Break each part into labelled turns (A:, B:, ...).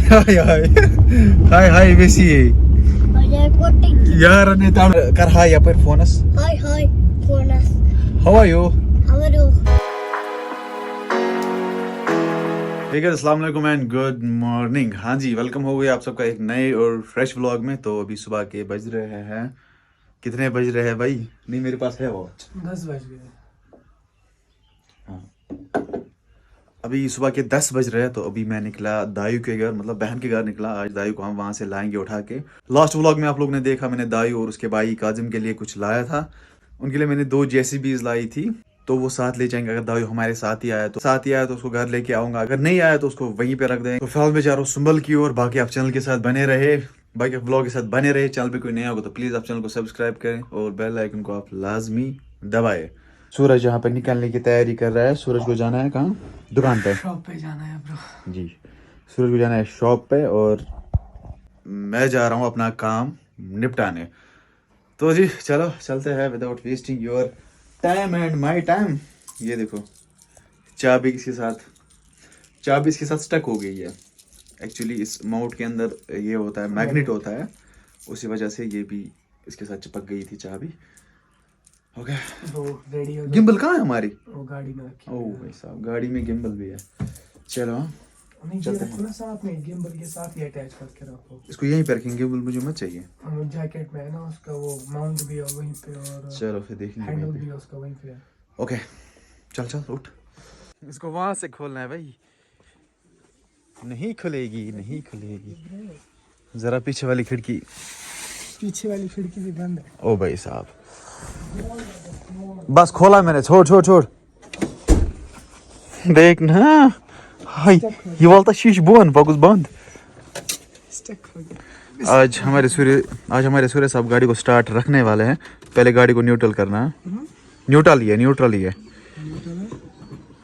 A: हाय हाय हाय हाय बेसी यार ने ताण कर हाय यपर फोनस
B: हाय हाय फोनस
A: how are you
B: how are you
A: ठीक है। अस्सलाम वालेकुम एंड गुड मॉर्निंग। हाँ जी, वेलकम हो गया आप सबका एक नए और फ्रेश व्लॉग में। तो अभी सुबह के बज रहे हैं, कितने बज रहे हैं भाई? नहीं मेरे पास है वॉच,
C: 10 बज गए।
A: हाँ अभी सुबह के 10 बज रहे हैं। तो अभी मैं निकला दायू के घर, मतलब बहन के घर निकला। आज दायू को हम वहाँ से लाएंगे उठा के। लास्ट व्लॉग में आप लोग ने देखा, मैंने दायू और उसके भाई काजिम के लिए कुछ लाया था। उनके लिए मैंने 2 JCBs लाई थी, तो वो साथ ले जाएंगे। अगर दायू हमारे साथ ही आया तो उसको घर लेके आऊंगा, अगर नहीं आया तो उसको वहीं पे रख देंगे। तो फिलहाल मैं जा रहा हूँ सुंबल की ओर। बाकी आप चैनल के साथ बने रहे, बाकी ब्लॉग के साथ बने रहे। चैनल पे कोई नया होगा तो प्लीज़ आप चैनल को सब्सक्राइब करें और बेल आइकन को आप लाजमी दबाएं। सूरज यहाँ पे निकलने की तैयारी कर रहा है। सूरज को जाना है कहाँ? दुकान पे,
C: शॉप पे जाना है ब्रो
A: जी। सूरज को जाना है शॉप पे और मैं जा रहा हूँ अपना काम निपटाने। तो जी चलो चलते हैं without wasting your time and my time. ये देखो चाबी इसके साथ स्टक हो गई है। एक्चुअली इस माउट के अंदर ये होता है, मैग्नेट होता है, उसी वजह से ये भी इसके साथ चिपक गई थी चाबी। ओके
C: वो रेडी हो
A: गिम्बल कहाँ है हमारी?
C: वो गाड़ी में रखी
A: ओह भाई साहब, गाड़ी में गिम्बल भी है। चलो
C: नहीं
A: चलते
C: ये रखो ना साथ में, गिम्बल के साथ ही अटैच करके रखो।
A: इसको यहीं पे रखेंगे, गिम्बल मुझे मत चाहिए।
C: जैकेट में है ना उसका, वो माउंट भी है वहीं पे और
A: चलो फिर देखेंगे
C: हैंडल
A: वहीं पे।
C: भी है उसका वहीं पे है।
A: ओके चल उठ। इसको वहां से खोलना है भाई। नहीं खुलेगी। जरा पीछे वाली खिड़की
C: भी बंद है।
A: ओ भाई साहब, बस खोला मैंने, छोड़ देख ना। हाय ये वाला शीश बोन पकुस बंद।
C: स्टक हो गया।
A: आज हमारे सूर्य साहब गाड़ी को स्टार्ट रखने वाले हैं। पहले गाड़ी को न्यूट्रल करना है। न्यूट्रल ही है।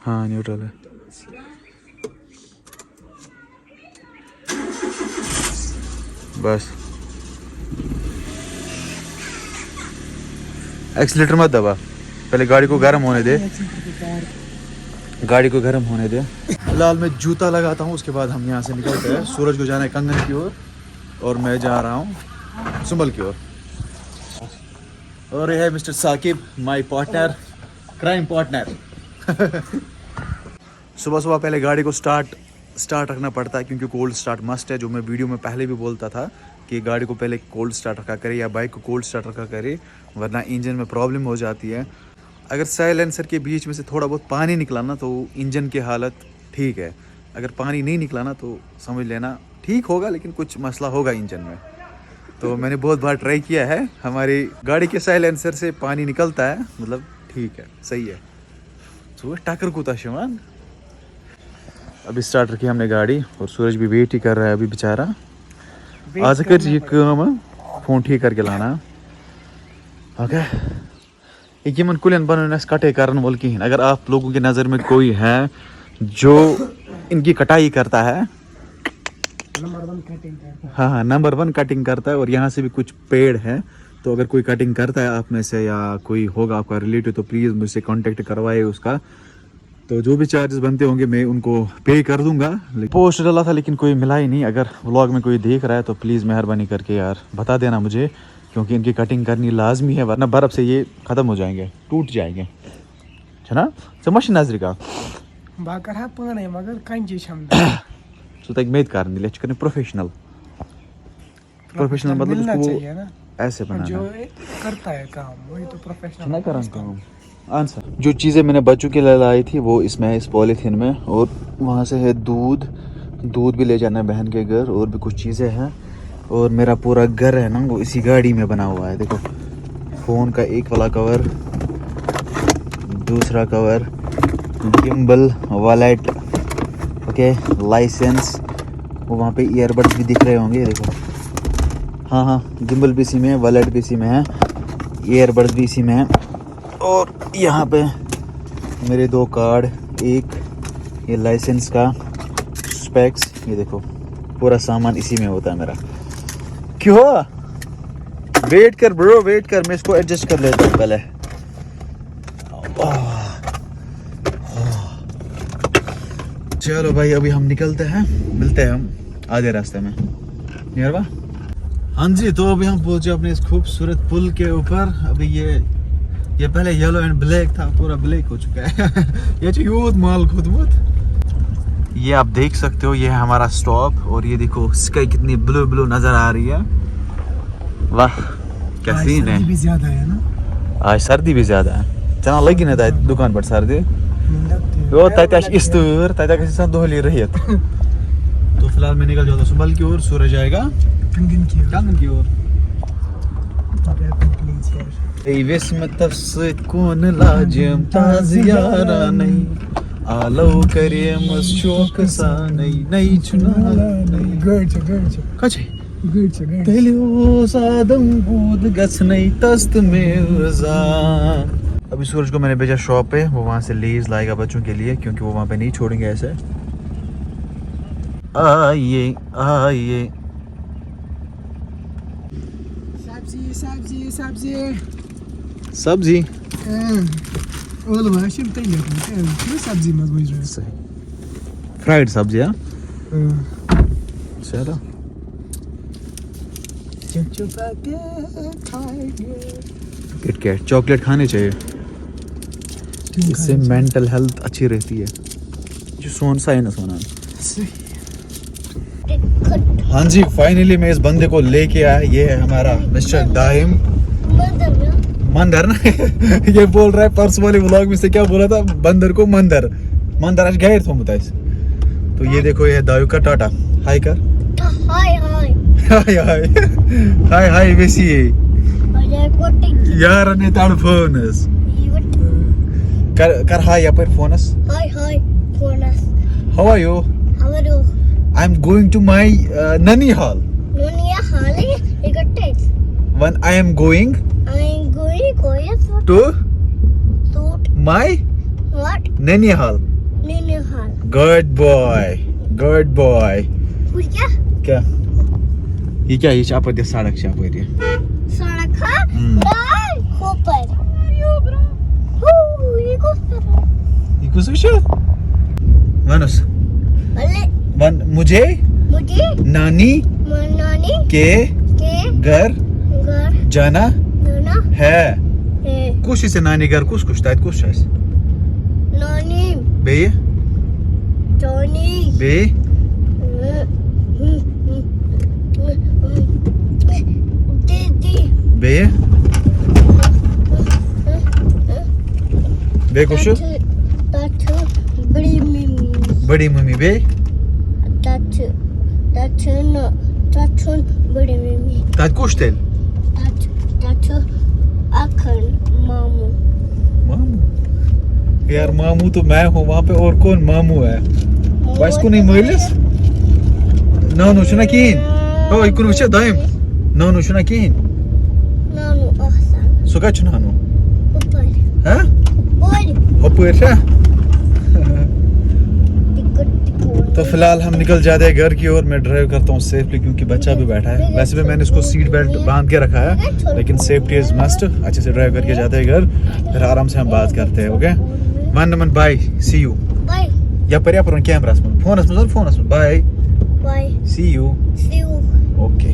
A: हाँ न्यूट्रल है। बस एक्सीलेटर मत दबा, पहले गाड़ी को गर्म होने दे। फिलहाल मैं जूता लगाता हूँ, उसके बाद हम यहाँ से निकलते हैं। सूरज को जाना है कंगन की ओर और मैं जा रहा हूँ सुंबल की ओर। और ये है mister Saqib, my partner, crime partner. सुबह पहले गाड़ी को स्टार्ट रखना पड़ता है, क्योंकि कोल्ड स्टार्ट मस्ट है। जो मैं वीडियो में पहले भी बोलता था कि गाड़ी को पहले कोल्ड स्टार्ट रखा करे या बाइक को कोल्ड स्टार्ट रखा करे, वरना इंजन में प्रॉब्लम हो जाती है। अगर साइलेंसर के बीच में से थोड़ा बहुत पानी निकला ना तो इंजन की हालत ठीक है। अगर पानी नहीं निकला ना तो समझ लेना ठीक होगा, लेकिन कुछ मसला होगा इंजन में। तो मैंने बहुत बार ट्राई किया है, हमारी गाड़ी के साइलेंसर से पानी निकलता है, मतलब ठीक है, सही है। तो टाकर कूता शमान। अभी स्टार्ट रखी हमने गाड़ी और सूरज भी वेट ही कर रहा है अभी बेचारा। आज कर ये काम फोन ठीक करके लाना। ओके यमन कुलन बन कटाई करन वोल कहीं। अगर आप लोगों की नज़र में कोई है जो इनकी कटाई करता है, हाँ नंबर 1 कटिंग करता है, और यहाँ से भी कुछ पेड़ हैं, तो अगर कोई कटिंग करता है आप में से या कोई होगा आपका रिलेटिव तो प्लीज़ मुझसे कांटेक्ट करवाए उसका। तो जो भी चार्जेस बनते होंगे मैं उनको पे कर दूंगा। पोस्ट डाला था लेकिन कोई मिला ही नहीं। अगर व्लॉग में कोई देख रहा है तो प्लीज़ मेहरबानी करके यार बता देना मुझे, क्योंकि इनकी कटिंग करनी लाजमी है, वरना बर्फ़ से ये ख़त्म हो जाएंगे, टूट जाएंगे, है ना? समझ नजर का
C: बाकर है पाने मगर कंची छम
A: सो तक मेद कर ले करने प्रोफेशनल मतलब उसको
C: चाहिए ना,
A: ऐसे बनाना
C: जो करता है काम वही तो प्रोफेशनल
A: ना करा काम। आंसर जो चीज़ें मैंने बच्चों के लिए लाई थी वो इसमें है, इस पॉलीथीन में। और वहाँ से है दूध भी ले जाना है बहन के घर, और भी कुछ चीज़ें हैं। और मेरा पूरा घर है ना वो इसी गाड़ी में बना हुआ है। देखो फ़ोन का एक वाला कवर, दूसरा cover, gimbal, wallet, okay, licence, वो वहाँ पे ईयरबड्स भी दिख रहे होंगे। देखो हाँ गिम्बल भी इसी में है, वॉलेट भी इसी में है, ईयरबड्स भी इसी में है। और यहाँ पे मेरे 2 कार्ड, एक ये लाइसेंस का, स्पेक्स, ये देखो पूरा सामान इसी में होता है मेरा। क्यों? वेट कर ब्रो, वेट कर, मैं इसको एडजस्ट कर लेता हूँ पहले। चलो भाई अभी हम निकलते हैं, मिलते हैं हम आधे रास्ते में नियरबा। हाँ जी, तो अभी हम पहुंचे अपने इस खूबसूरत पुल के ऊपर। अभी ये पहले येलो एंड ब्लैक था, पूरा ब्लैक हो चुका है। ये जो यूथ माल खुदमुत, ये आप देख सकते हो, ये है हमारा स्टॉप। और ये देखो स्काई कितनी ब्लू ब्लू नजर आ रही है। वाह क्या सीन है।
C: भी ज्यादा है ना,
A: आज सर्दी भी ज्यादा है, चना लगी ना दुकान पर सर्दी यो तत इस्तूर तत दोहली रही। तो फिलहाल मैं निकल जाता सुबह की ओर, सूरज आएगा कंगन की ओर। वेस में तफसीत कौन लाजम ताज यारा नहीं आलो करे मस शौक सा नहीं चुना नहीं कछे तेलियो सादम बूद गस नहीं तस्त में रजा। अभी सूरज को मैंने भेजा शॉप पे, वो वहाँ से लेज लाएगा बच्चों के लिए, क्योंकि वो वहाँ पे नहीं छोड़ेंगे ऐसे। आइए आइए सब्जी
C: सब्जी
A: फ्राइड सब्जी। हाँ चलो किटकैट चॉकलेट खाने चाहिए, इससे मेंटल हेल्थ अच्छी रहती है। जो सा है ना सोना। हाँ जी, फाइनली मैं इस बंदे को लेके आया। ये है हमारा मिस्टर दाहिम मंदर ना। ये बोल रहा है परसों वाले व्लॉग में से क्या बोला था, बंदर को मंदर आज गए थे मुताइस। तो ये देखो, ये है दायू का टाटा। हाय कर,
B: हाय
A: हाय हाय हाय हाय वैसी यार ने ताड़ फोनस कर हाय पर फोनस।
B: हाय फोनस।
A: How are you? I am going to my Nanihal. When I am going to my Nanihal. Good boy. क्या ये क्या ये चाप दे सड़क चाप दे ये कुछ विषय मानस वन मुझे नानी के घर जाना है। कुछ इसे नानी घर कुछ तायत कुछ है बे बे बे बे कुछ बड़ी मम्मी बे तायत कुछ तेल मामू यार, मामू तो मैं हूँ वहाँ पे, और कौन मामू है? बस को नहीं मिलस नानू छुना कीन ओ इकुन वच दाइम नानू छुना कीन सुका छुनानू हाँ ऊपर है। तो फिलहाल हम निकल जाते हैं घर की ओर। मैं ड्राइव करता हूँ सेफली, क्योंकि बच्चा भी बैठा है। वैसे भी मैंने इसको सीट बेल्ट बांध के रखा है, लेकिन सेफ्टी इज मस्ट। अच्छे से ड्राइव करके जाते हैं घर, फिर आराम से हम बात करते हैं। Okay one bye see you या पर camera phone bye see you okay.